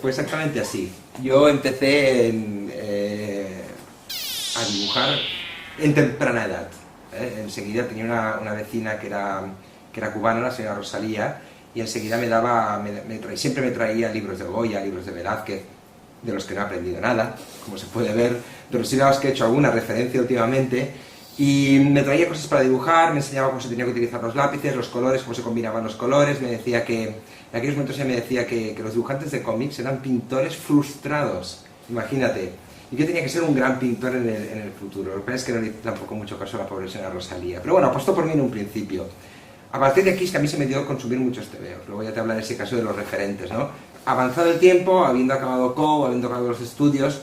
fue exactamente así. Yo empecé a dibujar en temprana edad. Enseguida tenía una vecina que era cubana, la señora Rosalía, y enseguida siempre me traía libros de Goya, libros de Velázquez, de los que no he aprendido nada, como se puede ver, pero sí que he hecho alguna referencia últimamente, y me traía cosas para dibujar, me enseñaba cómo se tenía que utilizar los lápices, los colores, cómo se combinaban los colores, me decía que, en aquellos momentos ella me decía que los dibujantes de cómics eran pintores frustrados, imagínate, y que tenía que ser un gran pintor en el futuro. Lo que pasa es que no le tampoco mucho caso a la pobre señora Rosalía, pero bueno, apostó por mí en un principio. A partir de aquí es que a mí se me dio consumir muchos tebeos, luego ya te hablaré en ese caso de los referentes, ¿no? Avanzado el tiempo, habiendo acabado COU, habiendo acabado los estudios,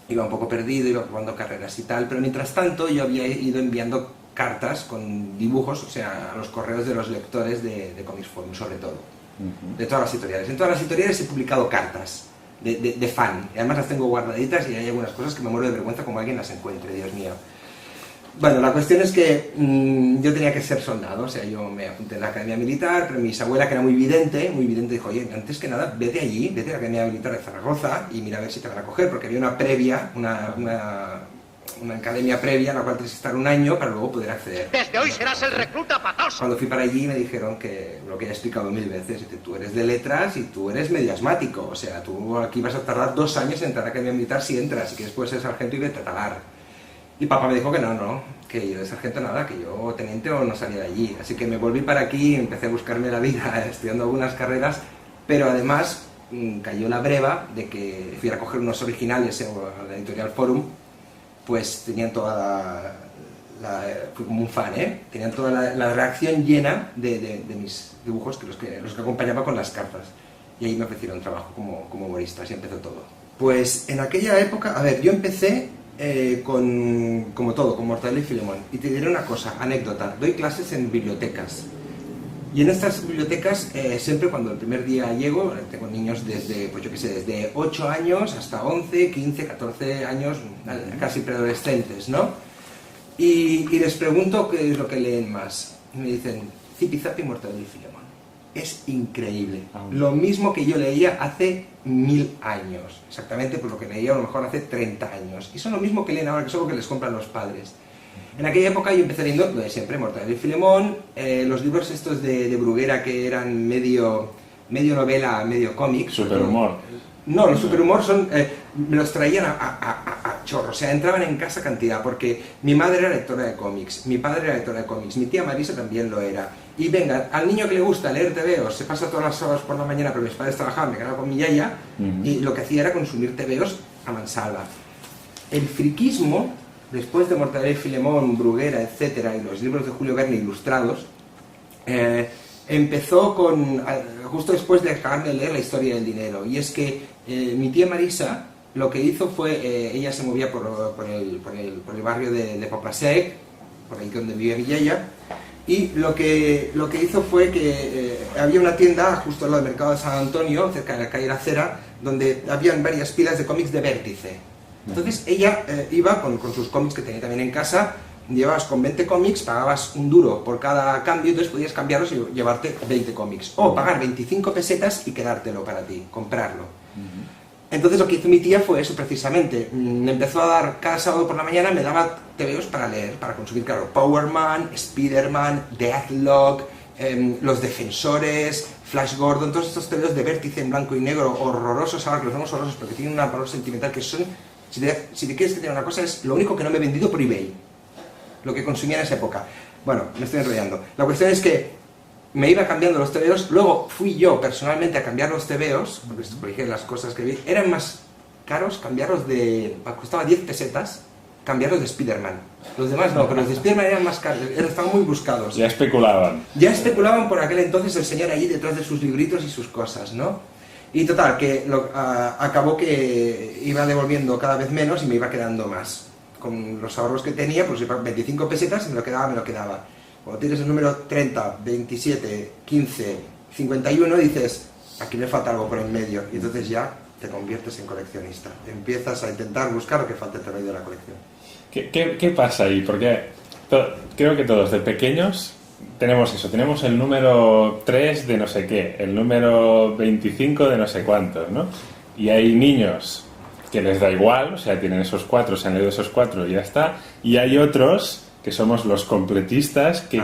iba un poco perdido, iba probando carreras y tal, pero mientras tanto yo había ido enviando cartas con dibujos, o sea, a los correos de los lectores de Comics Forum, sobre todo, de todas las editoriales. En todas las editoriales he publicado cartas de fan, y además las tengo guardaditas y hay algunas cosas que me muero de vergüenza como alguien las encuentre, Dios mío. Bueno, la cuestión es que yo tenía que ser soldado, o sea, yo me apunté en la Academia Militar, pero mi bisabuela, que era muy vidente, dijo, oye, antes que nada, vete allí, vete a la Academia Militar de Zaragoza y mira a ver si te van a coger, porque había una previa, una academia previa en la cual tienes que estar un año para luego poder acceder. Desde hoy serás el recluta patoso. Cuando fui para allí me dijeron que, lo que ya he explicado 1000 veces, que tú eres de letras y tú eres medio asmático, o sea, tú aquí vas a tardar 2 años en entrar a la Academia Militar si entras, y que después ser sargento y vete a talar. Y papá me dijo que no, que yo de sargento nada, que yo teniente o no salía de allí. Así que me volví para aquí, empecé a buscarme la vida estudiando algunas carreras, pero además cayó la breva de que fui a coger unos originales a la editorial Forum, pues tenían toda fui como un fan, tenían toda la redacción llena de mis dibujos, los que acompañaba con las cartas. Y ahí me ofrecieron trabajo como humorista, así empezó todo. Pues en aquella época, a ver, yo empecé como todo, con Mortadelo y Filemón. Y te diré una cosa, anécdota, doy clases en bibliotecas. Y en estas bibliotecas, siempre cuando el primer día llego, tengo niños desde, pues yo qué sé, desde 8 años hasta 11, 15, 14 años, casi preadolescentes, ¿no? Y les pregunto qué es lo que leen más. Y me dicen, Zipizapi, Mortadelo y Filemón. Es increíble. Lo mismo que yo leía hace 1000 años. Exactamente por lo que leía a lo mejor hace 30 años. Y son lo mismo que leen ahora, que son lo que les compran los padres. En aquella época yo empecé leyendo lo de siempre, Mortadelo y Filemón, los libros estos de Bruguera que eran medio novela, medio cómic. Superhumor. No, los superhumor son, me los traían a chorro, o sea, entraban en casa cantidad, porque mi madre era lectora de cómics, mi padre era lectora de cómics, mi tía Marisa también lo era. Y venga, al niño que le gusta leer tebeos, se pasa todas las horas por la mañana, pero mis padres trabajaban, me quedaba con mi yaya, y lo que hacía era consumir tebeos a mansalva. El friquismo, después de Mortadelo y Filemón, Bruguera, etcétera, y los libros de Julio Verne ilustrados, empezó justo después de acabarme de leer La historia del dinero. Y es que mi tía Marisa lo que hizo fue, ella se movía por el barrio de Popasec, por ahí donde vivía mi yaya, y lo que hizo fue que había una tienda justo al lado del mercado de San Antonio, cerca de la calle La Cera, donde habían varias pilas de cómics de Vértice. Entonces ella iba con sus cómics que tenía también en casa, llevabas con 20 cómics, pagabas $1 por cada cambio, entonces podías cambiarlos y llevarte 20 cómics. O pagar 25 pesetas y quedártelo para ti, comprarlo. Entonces lo que hizo mi tía fue eso precisamente. Me empezó a dar, cada sábado por la mañana me daba tebeos para leer, para consumir, claro, Power Man, Spider-Man, Deathlock, Los Defensores, Flash Gordon, todos estos tebeos de Vértice en blanco y negro, horrorosos, ahora que los vemos horrorosos, porque tienen un valor sentimental que son, si te quieres que tenga una cosa, es lo único que no me he vendido por eBay, lo que consumía en esa época. Bueno, me estoy enrollando. La cuestión es que me iba cambiando los tebeos, luego fui yo personalmente a cambiar los tebeos, porque las cosas que vi, eran más caros cambiarlos costaba 10 pesetas, cambiarlos de Spider-Man. Los demás no, pero los de Spider-Man eran más caros, estaban muy buscados. Ya especulaban. Ya especulaban por aquel entonces el señor allí detrás de sus libritos y sus cosas, ¿no? Y total, que acabó que iba devolviendo cada vez menos y me iba quedando más. Con los ahorros que tenía, pues 25 pesetas, me lo quedaba. Cuando tienes el número 30, 27, 15, 51, dices, aquí me falta algo por en medio, y entonces ya te conviertes en coleccionista. Empiezas a intentar buscar lo que falta en medio de la colección. ¿Qué pasa ahí? Porque creo que todos de pequeños tenemos eso, tenemos el número 3 de no sé qué, el número 25 de no sé cuántos, ¿no? Y hay niños que les da igual, o sea, tienen esos 4, se han leído esos 4 y ya está. Y hay otros que somos los completistas que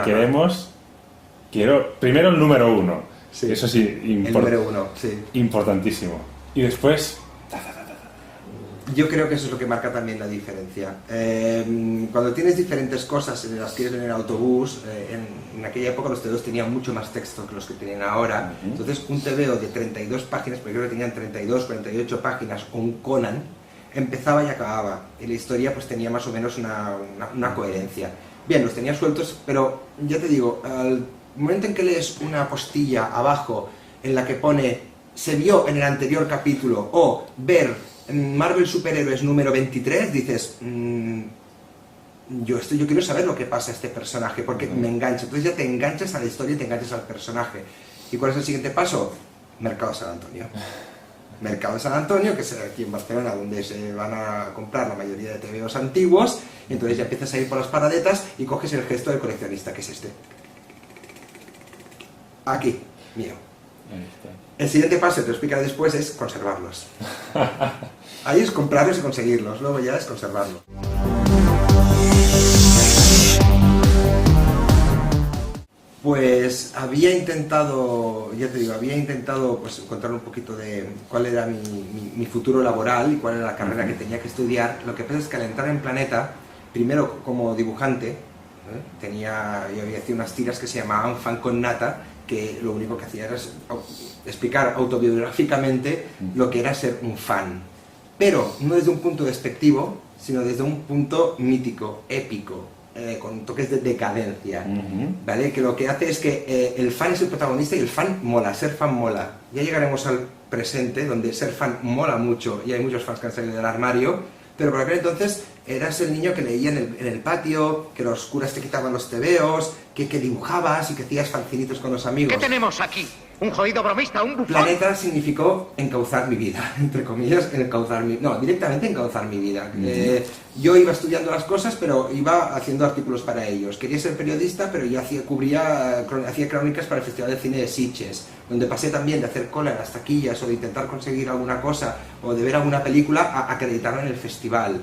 quiero primero el número 1. Sí. Eso sí, El número 1, sí. importantísimo. Y después... Yo creo que eso es lo que marca también la diferencia. Cuando tienes diferentes cosas en las que ir en el autobús, en aquella época los TVOs tenían mucho más texto que los que tienen ahora. Entonces un TVO de 32 páginas, porque creo que tenían 32, 48 páginas, o un Conan, empezaba y acababa. Y la historia pues tenía más o menos una coherencia. Bien, los tenía sueltos, pero ya te digo, al momento en que lees una postilla abajo en la que pone se vio en el anterior capítulo o ver Marvel Superhéroes número 23, dices, yo quiero saber lo que pasa a este personaje, porque me engancha. Entonces ya te enganchas a la historia y te enganchas al personaje. ¿Y cuál es el siguiente paso? Mercado San Antonio. Mercado San Antonio, que es aquí en Barcelona, donde se van a comprar la mayoría de TVOs antiguos, y entonces ya empiezas a ir por las paradetas y coges el gesto del coleccionista, que es este. Aquí, mío. El siguiente paso, te lo explicaré después, es conservarlos. Ahí es comprarlos y conseguirlos, luego ya es conservarlos. Pues había intentado, ya te digo, pues, encontrar un poquito de cuál era mi futuro laboral y cuál era la carrera que tenía que estudiar. Lo que pasa es que al entrar en Planeta, primero como dibujante, yo había hecho unas tiras que se llamaban Fan con Nata, que lo único que hacía era explicar autobiográficamente lo que era ser un fan. Pero no desde un punto despectivo, sino desde un punto mítico, épico, con toques de decadencia, ¿vale? Que lo que hace es que el fan es el protagonista y el fan mola, ser fan mola. Ya llegaremos al presente, donde ser fan mola mucho y hay muchos fans que han salido del armario, pero por aquel entonces eras el niño que leía en el patio, que los curas te quitaban los tebeos, que dibujabas y que hacías fanzinitos con los amigos. ¿Qué tenemos aquí? ¿Un jodido bromista? ¿Un bufón? Planeta significó encauzar mi vida, entre comillas, directamente encauzar mi vida. Yo iba estudiando las cosas, pero iba haciendo artículos para ellos. Quería ser periodista, pero yo hacía crónicas para el Festival de Cine de Sitges, donde pasé también de hacer cola en las taquillas o de intentar conseguir alguna cosa o de ver alguna película a acreditarme en el festival.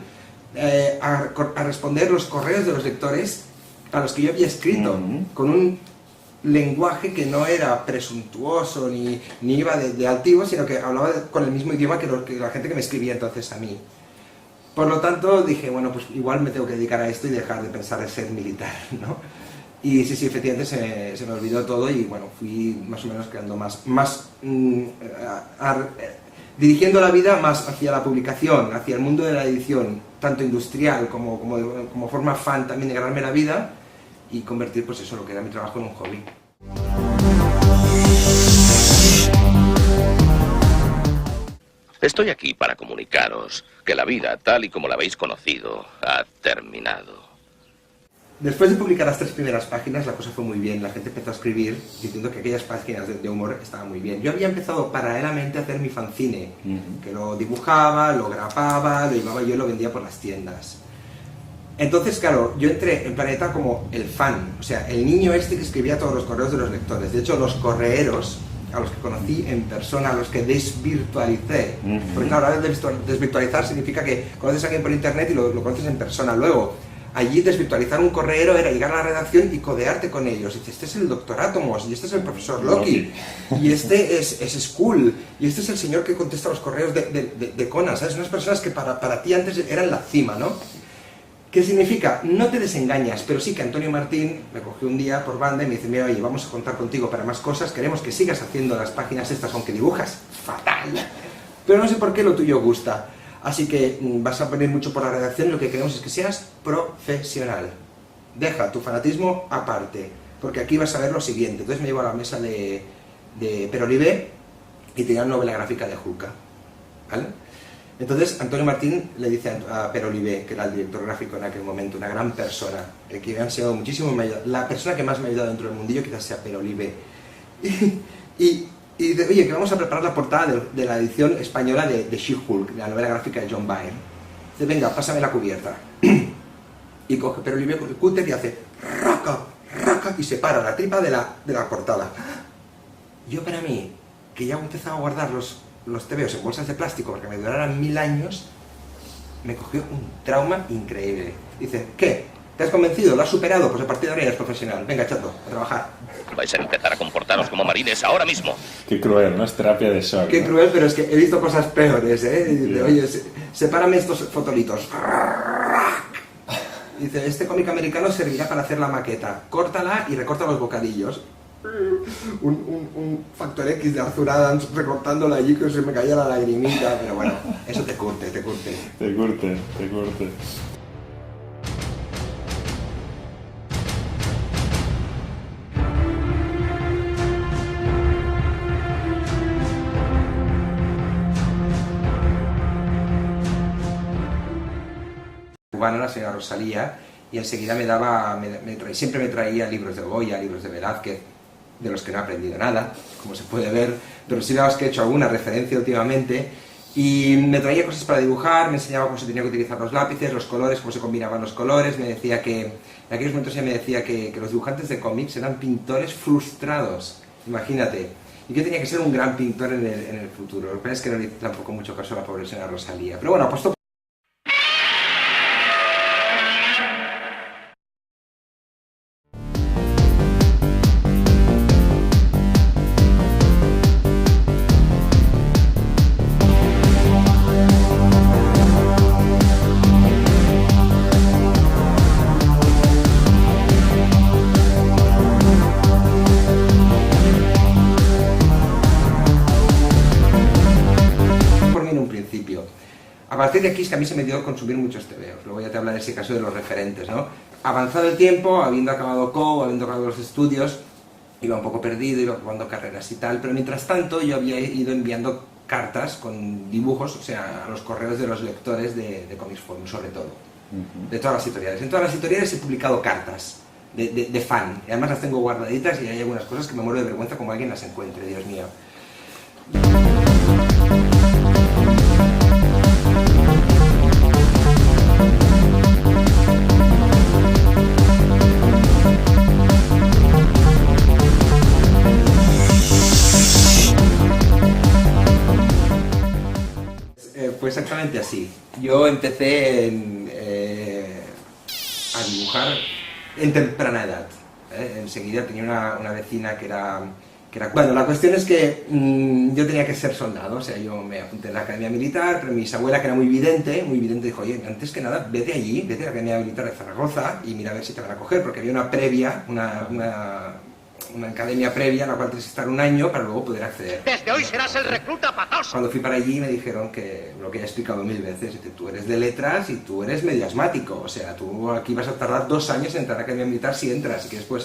A responder los correos de los lectores a los que yo había escrito, con un lenguaje que no era presuntuoso ni iba de altivo, sino que hablaba con el mismo idioma que la gente que me escribía entonces a mí. Por lo tanto dije, bueno, pues igual me tengo que dedicar a esto y dejar de pensar en ser militar, ¿no? Y sí, efectivamente se me olvidó todo y bueno, fui más o menos creando dirigiendo la vida más hacia la publicación, hacia el mundo de la edición, tanto industrial como forma fan también de ganarme la vida y convertir pues eso, lo que era mi trabajo, en un hobby. Estoy aquí para comunicaros que la vida, tal y como la habéis conocido, ha terminado. Después de publicar las 3 primeras páginas, la cosa fue muy bien. La gente empezó a escribir diciendo que aquellas páginas de humor estaban muy bien. Yo había empezado paralelamente a hacer mi fanzine, que lo dibujaba, lo grapaba, lo llevaba yo y lo vendía por las tiendas. Entonces, claro, yo entré en Planeta como el fan, o sea, el niño este que escribía todos los correos de los lectores. De hecho, los correeros, a los que conocí en persona, a los que desvirtualicé, porque claro, ahora desvirtualizar significa que conoces a alguien por internet y lo conoces en persona. Luego, allí desvirtualizar un correero era llegar a la redacción y codearte con ellos. Y dices, este es el Dr. Atomos, y este es el profesor Loki, y este es Skull, y este es el señor que contesta los correos de Conan, ¿sabes? Unas personas que para ti antes eran la cima, ¿no? ¿Qué significa? No te desengañas, pero sí que Antonio Martín me cogió un día por banda y me dice, mira, oye, vamos a contar contigo para más cosas, queremos que sigas haciendo las páginas estas, aunque dibujas fatal, pero no sé por qué lo tuyo gusta. Así que vas a poner mucho por la redacción y lo que queremos es que seas profesional. Deja tu fanatismo aparte, porque aquí vas a ver lo siguiente. Entonces me llevo a la mesa de Perolivé y tenía una novela gráfica de Julka, ¿vale? Entonces Antonio Martín le dice a Perolivé, que era el director gráfico en aquel momento, una gran persona, que me ha enseñado muchísimo, la persona que más me ha ayudado dentro del mundillo quizás sea Perolivé. Y dice, oye, que vamos a preparar la portada de la edición española de She-Hulk, la novela gráfica de John Byrne. Dice, venga, pásame la cubierta. Y coge Perolivé con el cúter y hace raca, raca, y separa la tripa de la portada. Yo, para mí, que ya he empezado a guardar los tebeos en bolsas de plástico porque me duraran 1000 años, me cogió un trauma increíble. Dice, ¿qué? ¿Te has convencido? ¿Lo has superado? Pues a partir de ahora eres profesional. Venga, chato, a trabajar. Vais a empezar a comportaros como marines ahora mismo. Qué cruel, ¿no? Es terapia de shock. Qué ¿no? cruel, pero es que he visto cosas peores, ¿eh? Dice, oye, sepárame estos fotolitos. Dice, este cómic americano servirá para hacer la maqueta. Córtala y recorta los bocadillos. Un factor X de Arthur Adams recortándola allí que se me caía la lagrimita, pero bueno, eso te curte, te curte. Te curte, te curte. Cubana, la señora Rosalía, y enseguida siempre me traía libros de Goya, libros de Velázquez, de los que no he aprendido nada, como se puede ver, pero sí que he hecho alguna referencia últimamente, y me traía cosas para dibujar, me enseñaba cómo se tenía que utilizar los lápices, los colores, cómo se combinaban los colores, me decía que, en aquellos momentos ella me decía que los dibujantes de cómics eran pintores frustrados, imagínate, y que tenía que ser un gran pintor en el futuro. Lo que pasa es que no le hice tampoco mucho caso a la pobre señora Rosalía, pero bueno, apostó. A partir de aquí es que a mí se me dio consumir muchos tebeos, luego ya te hablaré de ese caso de los referentes, ¿no? Avanzado el tiempo, habiendo acabado COU, habiendo acabado los estudios, iba un poco perdido, iba jugando carreras y tal, pero mientras tanto yo había ido enviando cartas con dibujos, o sea, a los correos de los lectores de Comics Forum, sobre todo, de todas las editoriales. En todas las editoriales he publicado cartas de fan, y además las tengo guardaditas y hay algunas cosas que me muero de vergüenza como alguien las encuentre, Dios mío. Fue exactamente así. Yo empecé a dibujar en temprana edad. Enseguida tenía una vecina que era... Bueno, la cuestión es que yo tenía que ser soldado, o sea, yo me apunté en la Academia Militar, pero mi abuela, que era muy vidente, dijo, oye, antes que nada, vete allí, vete a la Academia Militar de Zaragoza y mira a ver si te van a coger, porque había una previa, una academia previa en la cual tienes que estar un año para luego poder acceder. Desde hoy serás el recluta patoso. Cuando fui para allí me dijeron que, lo que ya he explicado 1000 veces, que tú eres de letras y tú eres medio asmático, o sea, tú aquí vas a tardar 2 años en entrar a la Academia Militar si entras, y que después